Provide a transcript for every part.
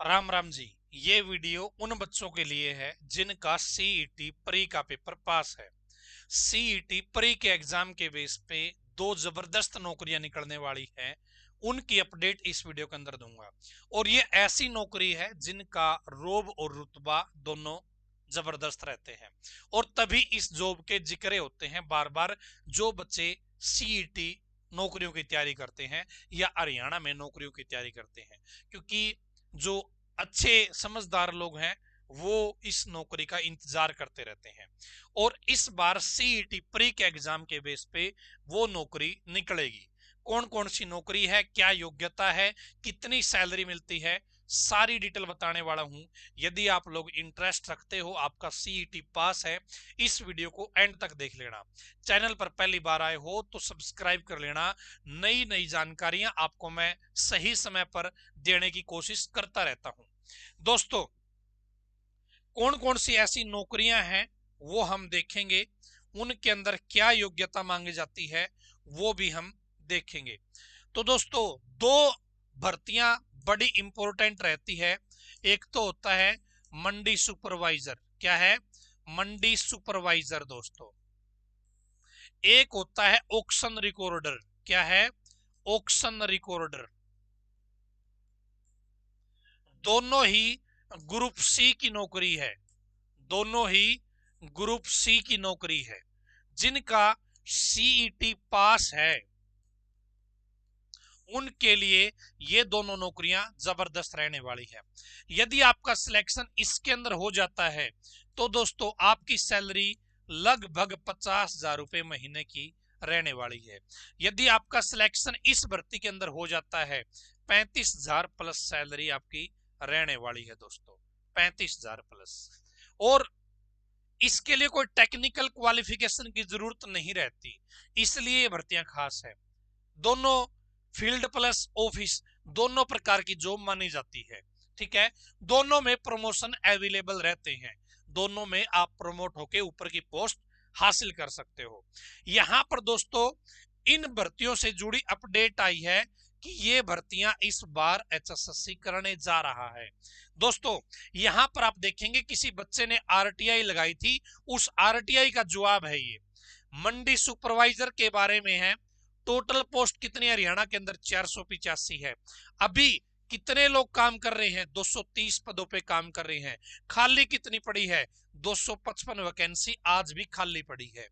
राम राम जी। ये वीडियो उन बच्चों के लिए है जिनका सीईटी प्री का पेपर पास है। सीईटी प्री के एग्जाम के बेस पे दो जबरदस्त नौकरियां निकलने वाली हैं। उनकी अपडेट इस वीडियो के अंदर दूंगा। और ये ऐसी नौकरी है जिनका रोब और रुतबा दोनों जबरदस्त रहते हैं। और तभी इस जॉब के जिक्र होते हैं बार बार। जो बच्चे सीईटी नौकरियों की तैयारी करते हैं या हरियाणा में नौकरियों की तैयारी करते हैं, क्योंकि जो अच्छे समझदार लोग हैं वो इस नौकरी का इंतजार करते रहते हैं। और इस बार सीईटी प्री के एग्जाम के बेस पे वो नौकरी निकलेगी। कौन कौन सी नौकरी है, क्या योग्यता है, कितनी सैलरी मिलती है, सारी डिटेल बताने वाला हूं। यदि आप लोग इंटरेस्ट रखते हो, आपका सीईटी पास है, इस वीडियो को एंड तक देख लेना। चैनल पर पहली बार आए हो तो सब्सक्राइब कर लेना। नई नई जानकारियां आपको मैं सही समय पर देने की कोशिश करता रहता हूं। दोस्तों, कौन कौन सी ऐसी नौकरियां हैं वो हम देखेंगे। उनके अंदर क्या योग्यता मांगी जाती है वो भी हम देखेंगे। तो दोस्तों, दो भर्तियां बड़ी इंपॉर्टेंट रहती है। एक तो होता है मंडी सुपरवाइजर। क्या है? मंडी सुपरवाइजर दोस्तों। एक होता है ऑक्शन रिकॉर्डर। क्या है? Auction recorder. दोनों ही ग्रुप सी की नौकरी है। दोनों ही ग्रुप सी की नौकरी है। जिनका सीईटी पास है उनके लिए ये दोनों नौकरियां जबरदस्त रहने वाली है। यदि आपका सिलेक्शन इसके अंदर हो जाता है तो दोस्तों आपकी सैलरी लगभग 50,000 रुपए महीने की रहने वाली है। यदि आपका सिलेक्शन इस भर्ती के अंदर हो जाता है, 35,000 प्लस सैलरी आपकी रहने वाली है दोस्तों। 35,000 प्लस। और इसके लिए कोई टेक्निकल क्वालिफिकेशन की जरूरत नहीं रहती, इसलिए ये भर्तियां खास है। दोनों फील्ड प्लस ऑफिस दोनों प्रकार की जॉब मानी जाती है। ठीक है। दोनों में प्रमोशन अवेलेबल रहते हैं। दोनों में आप प्रमोट होके ऊपर की पोस्ट हासिल कर सकते हो। यहां पर दोस्तों इन भर्तियों से जुड़ी अपडेट आई है कि ये भर्तियां इस बार एचएसएससी करने जा रहा है। दोस्तों, यहां पर आप देखेंगे किसी बच्चे ने आरटीआई लगाई थी, उस आरटीआई का जवाब है ये। मंडी सुपरवाइजर के बारे में है। टोटल पोस्ट कितनी हरियाणा के अंदर? 485 है। अभी कितने लोग काम कर रहे हैं? 230 पदों पे काम कर रहे हैं। खाली कितनी पड़ी है? 255 वैकेंसी आज भी खाली पड़ी है।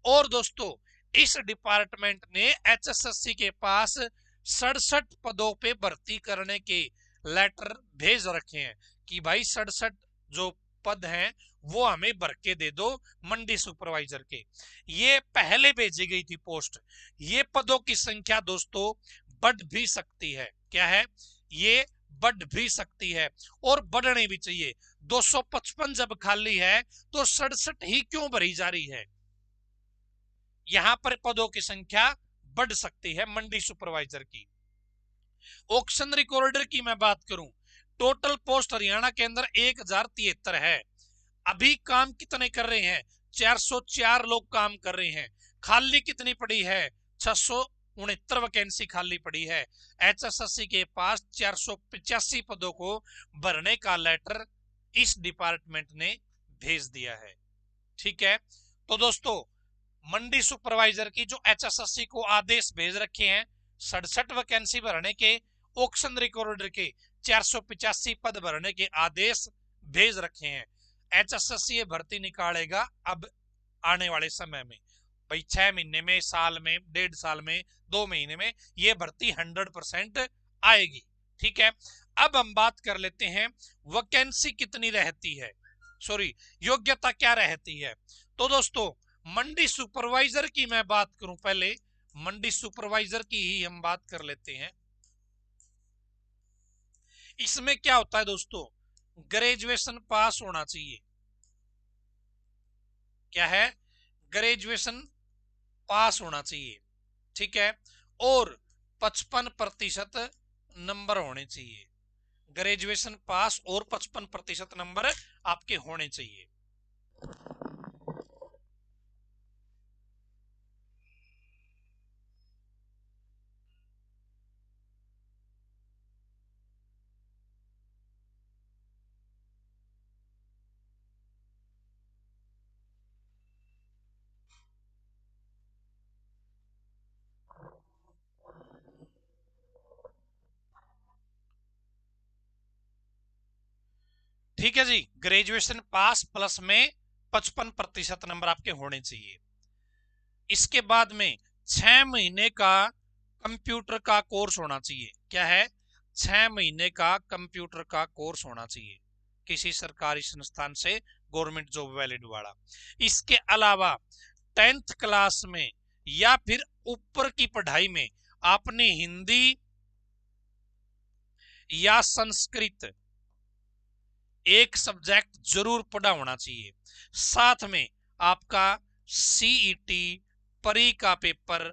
और दोस्तों, इस डिपार्टमेंट ने एचएसएससी के पास 67 पदों पे भर्ती करने के लेटर भेज रखे हैं कि भाई 67 जो पद हैं वो हमें भर के दे दो मंडी सुपरवाइजर के। ये पहले भेजी गई थी पोस्ट। ये पदों की संख्या दोस्तों बढ़ भी सकती है। क्या है? ये बढ़ भी सकती है और बढ़नी भी चाहिए। 255 जब खाली है तो 67 ही क्यों भरी जा रही है? यहां पर पदों की संख्या बढ़ सकती है मंडी सुपरवाइजर की। ऑक्शन रिकॉर्डर की मैं बात करूं, टोटल पोस्ट हरियाणा के अंदर 1073 है। अभी काम कितने कर रहे हैं? 404 लोग काम कर रहे हैं। खाली कितनी पड़ी है? 669 वैकेंसी खाली पड़ी है। एचएसएससी के पास 485 पदों को भरने का लेटर इस डिपार्टमेंट ने भेज दिया है। ठीक है। तो दोस्तों, मंडी सुपरवाइजर की जो एचएसएससी को आदेश भेज रखे हैं 67 वैकेंसी भरने के, ऑक्शन रिकॉर्डर के 485 पद भरने के आदेश भेज रखे हैं। एचएसएससी ये भर्ती निकालेगा अब आने वाले समय में। भाई 6 महीने में, साल में, 1.5 साल में, 2 महीने में ये भर्ती 100% आएगी। ठीक है। अब हम बात कर लेते हैं वैकेंसी कितनी रहती है, सॉरी योग्यता क्या रहती है। तो दोस्तों, मंडी सुपरवाइजर की मैं बात करूं, पहले मंडी सुपरवाइजर की ही हम बात कर लेते हैं। इसमें क्या होता है दोस्तों? ग्रेजुएशन पास होना चाहिए। क्या है? ग्रेजुएशन पास होना चाहिए। ठीक है। और 55% नंबर होने चाहिए। ग्रेजुएशन पास और 55% नंबर आपके होने चाहिए। ठीक है जी, ग्रेजुएशन पास प्लस में 55% नंबर आपके होने चाहिए। इसके बाद में 6 महीने का कंप्यूटर का कोर्स होना चाहिए। क्या है? 6 महीने का कंप्यूटर का कोर्स होना चाहिए किसी सरकारी संस्थान से, गवर्नमेंट जॉब वैलिड वाला। इसके अलावा 10th क्लास में या फिर ऊपर की पढ़ाई में आपने हिंदी या संस्कृत एक सब्जेक्ट जरूर पढ़ा होना चाहिए। साथ में आपका सीईटी परी का पेपर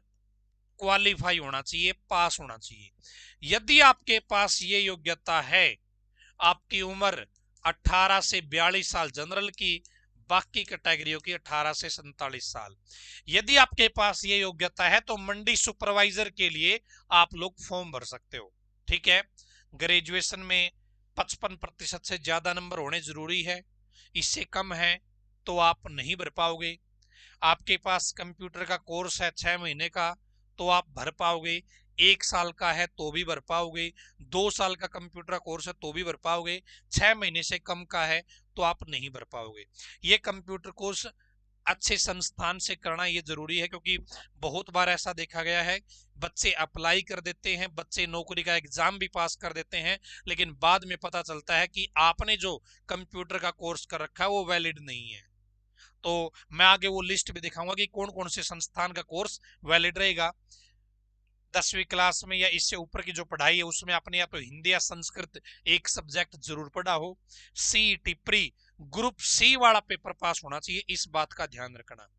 क्वालिफाई होना चाहिए, पास होना चाहिए। यदि आपके पास ये योग्यता है, आपकी उम्र 18 से 42 साल जनरल की, बाकी कैटेगरियों की 18 से 47 साल। यदि आपके पास ये योग्यता है तो मंडी सुपरवाइजर के लिए आप लोग फॉर्म भर सकते हो। ठीक है, ग्रेजुएशन में 55% से ज्यादा नंबर होने जरूरी है, इससे कम है तो आप नहीं भर पाओगे। आपके पास कंप्यूटर का कोर्स है 6 महीने का तो आप भर पाओगे, 1 साल का है तो भी भर पाओगे, 2 साल का कंप्यूटर का कोर्स है तो भी भर पाओगे, 6 महीने से कम का है तो आप नहीं भर पाओगे। ये कंप्यूटर कोर्स अच्छे संस्थान से करना ये जरूरी है, क्योंकि बहुत बार ऐसा देखा गया है बच्चे अप्लाई कर देते हैं, बच्चे नौकरी का एग्जाम भी पास कर देते हैं, लेकिन बाद में पता चलता है कि आपने जो कंप्यूटर का कोर्स कर रखा है वो वैलिड नहीं है। तो मैं आगे वो लिस्ट भी दिखाऊंगा कि कौन कौन से संस्थान का कोर्स वैलिड रहेगा। 10वीं क्लास में या इससे ऊपर की जो पढ़ाई है उसमें आपने या तो हिंदी या संस्कृत एक सब्जेक्ट जरूर पढ़ा हो। सीईटी प्री ग्रुप सी वाला पेपर पास होना चाहिए, इस बात का ध्यान रखना।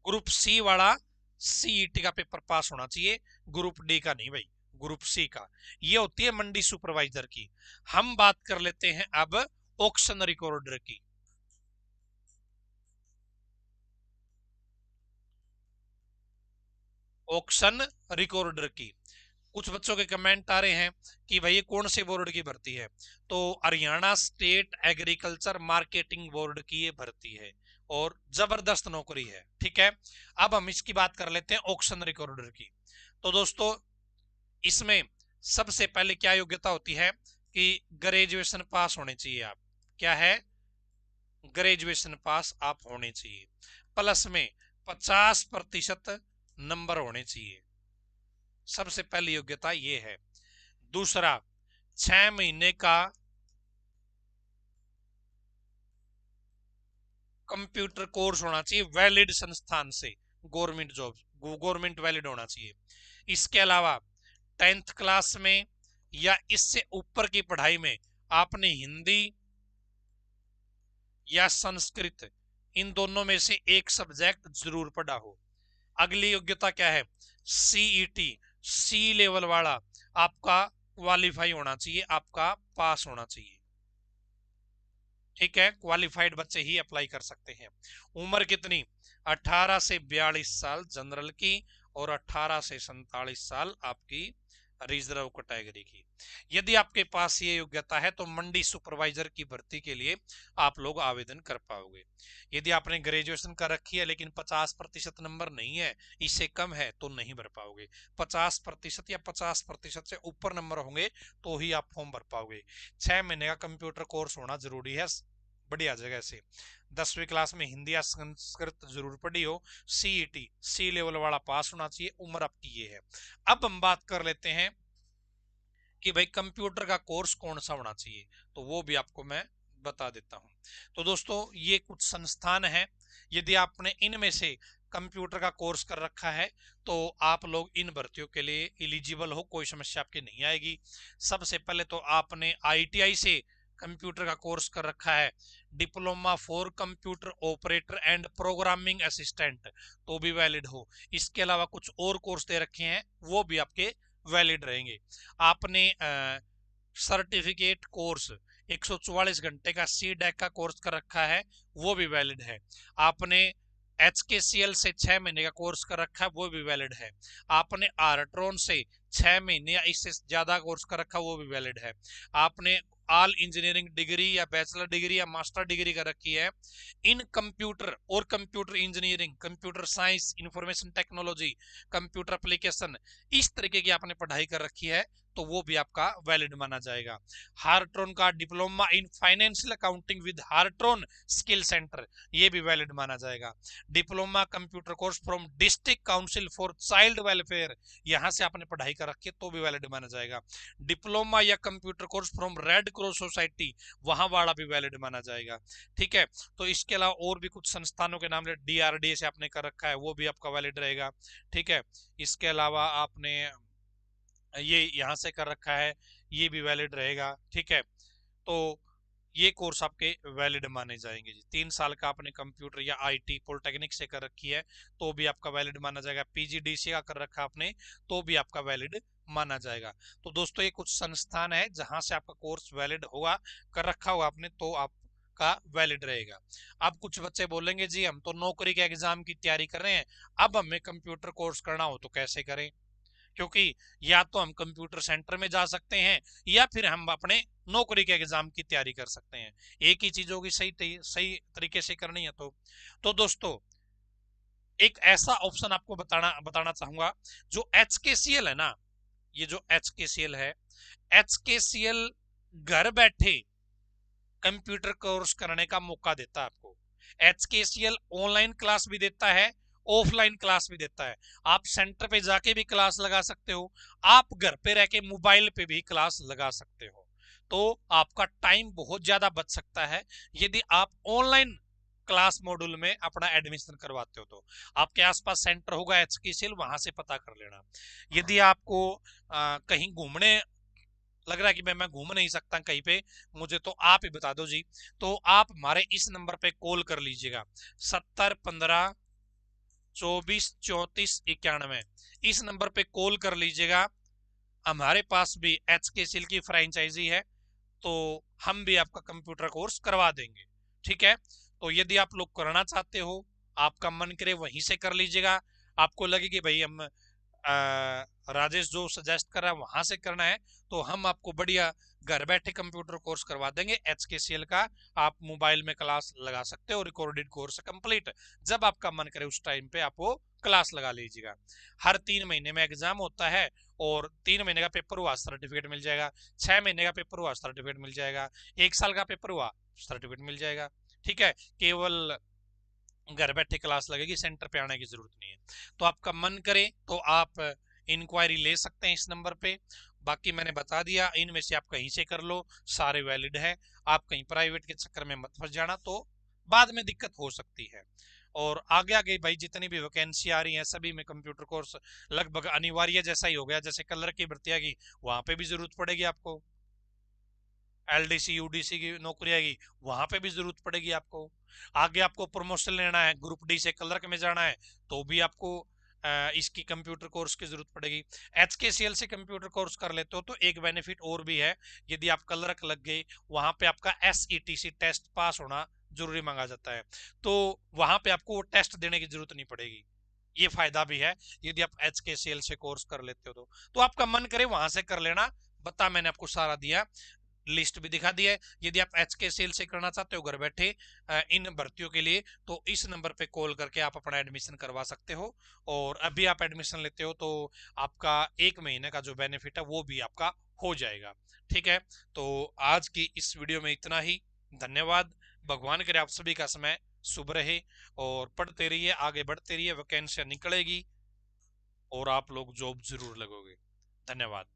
ग्रुप सी वाला सीईटी का पेपर पास होना चाहिए, ग्रुप डी का नहीं भाई, ग्रुप सी का। ये होती है मंडी सुपरवाइजर की। हम बात कर लेते हैं अब ऑक्शन रिकॉर्डर की। ऑक्शन रिकॉर्डर की कुछ बच्चों के कमेंट आ रहे हैं कि भाई ये कौन से बोर्ड की भर्ती है, तो Haryana state agriculture marketing board की ये भर्ती है और जबरदस्त नौकरी है। ठीक है, अब हम इसकी बात कर लेते हैं ऑक्शन रिकॉर्डर की। तो दोस्तों, इसमें सबसे पहले क्या योग्यता होती है कि ग्रेजुएशन पास होने चाहिए आप। क्या है? ग्रेजुएशन पास आप होने चाहिए, प्लस में 50% नंबर होने चाहिए। सबसे पहली योग्यता ये है। दूसरा, 6 महीने का कंप्यूटर कोर्स होना चाहिए वैलिड संस्थान से, गवर्नमेंट जॉब, गवर्नमेंट वैलिड होना चाहिए। इसके अलावा 10th क्लास में या इससे ऊपर की पढ़ाई में आपने हिंदी या संस्कृत इन दोनों में से एक सब्जेक्ट जरूर पढ़ा हो। अगली योग्यता क्या है? सीईटी सी लेवल वाला आपका क्वालिफाई होना चाहिए, आपका पास होना चाहिए। ठीक है, क्वालिफाइड बच्चे ही अप्लाई कर सकते हैं। उम्र कितनी? 18 से 42 साल जनरल की और 18 से 47 साल आपकी रिजर्व कैटेगरी की। यदि आपके पास ये योग्यता है तो मंडी सुपरवाइजर की भर्ती के लिए आप लोग आवेदन कर पाओगे। यदि आपने ग्रेजुएशन कर रखी है लेकिन 50% नंबर नहीं है, इससे कम है, तो नहीं भर पाओगे। 50% या 50% से ऊपर नंबर होंगे तो ही आप फॉर्म भर पाओगे। 6 महीने का कंप्यूटर कोर्स होना जरूरी है बढ़िया जगह से। 10वीं क्लास में हिंदी या संस्कृत जरूर पढ़ी हो, सीईटी सी लेवल वाला पास होना चाहिए, उम्र आपकी ये है। अब हम बात कर लेते हैं कि भाई कंप्यूटर का कोर्स कौन सा होना चाहिए, तो वो भी आपको मैं बता देता हूं। तो दोस्तों, ये कुछ संस्थान है, यदि आपने इनमें से कंप्यूटर का कोर्स कर रखा है तो आप लोग इन भर्तियों के लिए एलिजिबल हो, कोई समस्या आपकी नहीं आएगी। सबसे पहले तो आपने आईटीआई से कंप्यूटर का कोर्स कर रखा है, diploma for computer operator and programming assistant, तो भी वैलिड हो। इसके अलावा कुछ और कोर्स दे रखे हैं, वो भी आपके वैलिड रहेंगे। आपने सर्टिफिकेट कोर्स 144 घंटे का सी डेक का कोर्स कर रखा है, वो भी वैलिड है। आपने HKCL से 6 महीने का कोर्स कर रखा है, वो भी वैलिड है। आपने आर्ट्रॉन से 6 महीने या इससे ज्यादा कोर्स कर रखा, वो भी वैलिड है। आपने ऑल इंजीनियरिंग डिग्री या बैचलर डिग्री या मास्टर डिग्री कर रखी है इन कंप्यूटर और computer engineering, computer science, information technology, computer application, इस तरीके की आपने पढ़ाई कर रखी है, तो वो भी आपका वैलिड माना जाएगा। हार्ट्रॉन का diploma in financial accounting with Hartron skill centre, ये भी वैलिड माना जाएगा। Diploma computer course from district council for child welfare, यहां से आपने पढ़ाई कर रखी है तो भी वैलिड माना जाएगा। डिप्लोमा या computer course from red cross society, वहां वाला भी वैलिड माना जाएगा। ठीक है, तो इसके अलावा और भी कुछ संस्थानों के नाम ले, DRDA से आपने कर रखा है, वो भी आपका वैलिड रहेगा। ठीक है, इसके अलावा आपने ये यहां से कर रखा है, ये भी वैलिड रहेगा। ठीक है, तो ये कोर्स आपके वैलिड माने जाएंगे जी। 3 साल का आपने कंप्यूटर या IT पॉलिटेक्निक से कर रखी है तो भी आपका वैलिड माना जाएगा। PGDC का कर रखा आपने तो भी आपका वैलिड माना जाएगा। तो दोस्तों ये कुछ संस्थान है जहां से आपका कोर्स वैलिड होगा, कर रखा होगा आपने तो आपका वैलिड रहेगा। अब कुछ बच्चे बोलेंगे जी हम तो नौकरी के एग्जाम की तैयारी कर रहे हैं, अब हमें कंप्यूटर कोर्स करना हो तो कैसे करें? क्योंकि या तो हम कंप्यूटर सेंटर में जा सकते हैं या फिर हम अपने नौकरी के एग्जाम की तैयारी कर सकते हैं, एक ही चीज होगी सही तरीके से करनी है तो दोस्तों एक ऐसा ऑप्शन आपको बताना चाहूंगा, जो HKCL है ना, ये जो HKCL है, HKCL घर बैठे कंप्यूटर कोर्स करने का मौका देता है आपको। HKCL ऑनलाइन क्लास भी देता है, ऑफलाइन क्लास भी देता है। आप सेंटर पे जाके भी क्लास लगा सकते हो, आप घर पे रह के मोबाइल पे भी क्लास लगा सकते हो। तो आपका टाइम बहुत ज्यादा बच सकता है यदि आप ऑनलाइन क्लास मॉड्यूल में अपना एडमिशन करवाते हो। तो आपके आसपास सेंटर होगा HKCL, वहां से पता कर लेना। यदि आपको कहीं घूमने लग रहा है कि मैं घूम नहीं सकता कहीं पे, मुझे तो आप ही बता दो जी, तो आप हमारे इस नंबर पे कॉल कर लीजिएगा, 7015243491। इस नंबर पे कॉल कर लीजिएगा। हमारे पास भी HKCL की फ्रेंचाइजी है, तो हम भी आपका कंप्यूटर कोर्स करवा देंगे। ठीक है, तो यदि आप लोग करना चाहते हो, आपका मन करे वहीं से कर लीजिएगा। आपको लगे कि भाई हम राजेश जो सजेस्ट कर रहा है वहां से करना है, तो हम आपको बढ़िया घर बैठे कंप्यूटर कोर्स करवा देंगे HKCL का। आप मोबाइल में क्लास लगा सकते हो, रिकॉर्डेड कोर्स कंप्लीट, जब आपका मन करे उस टाइम पे आप वो क्लास लगा लीजिएगा। हर 3 महीने में एग्जाम होता है, और 3 महीने का पेपर हुआ सर्टिफिकेट मिल जाएगा, 6 महीने का पेपर हुआ सर्टिफिकेट मिल जाएगा, 1 साल का पेपर हुआ सर्टिफिकेट मिल जाएगा। ठीक है, केवल घर बैठे क्लास लगेगी, सेंटर पे आने की जरूरत नहीं है। तो आपका मन करे तो आप इंक्वायरी ले सकते हैं इस नंबर पे। बाकी मैंने बता दिया, इनमें से आप कहीं से कर लो, सारे वैलिड है। आप कहीं प्राइवेट के चक्कर में मत फंस जाना, तो बाद में दिक्कत हो सकती है। और आगे आगे भाई जितनी भी वैकेंसी आ रही है सभी में कंप्यूटर कोर्स लगभग अनिवार्य जैसा ही हो गया। जैसे कलर की भर्ती आएगी वहां पे भी जरूरत पड़ेगी आपको, LDC UDC की नौकरी आएगी वहां पे भी जरूरत पड़ेगी आपको। आगे आपको प्रमोशन लेना है, ग्रुप D से क्लर्क में जाना है तो भी आपको इसकी कंप्यूटर कोर्स की जरूरत पड़ेगी। HKCL से कंप्यूटर कोर्स कर लेते हो तो एक बेनिफिट और भी है, यदि आप क्लर्क लग गए वहां पे आपका SETC टेस्ट पास होना जरूरी मांगा जाता है, तो वहां पे आपको वो टेस्ट देने की जरूरत नहीं पड़ेगी। ये फायदा भी है यदि आप HKCL से कोर्स कर लेते हो तो आपका मन करे वहां से कर लेना। बता मैंने आपको सारा दिया, लिस्ट भी दिखा दी है। यदि आप HKCL से करना चाहते हो घर बैठे इन भर्तियों के लिए, तो इस नंबर पे कॉल करके आप अपना एडमिशन करवा सकते हो। और अभी आप एडमिशन लेते हो तो आपका 1 महीने का जो बेनिफिट है वो भी आपका हो जाएगा। ठीक है, तो आज की इस वीडियो में इतना ही। धन्यवाद। भगवान करे आप सभी का समय शुभ रहे, और पढ़ते रहिए, आगे बढ़ते रहिए, वैकेंसियां निकलेगी और आप लोग जॉब जरूर लगोगे। धन्यवाद।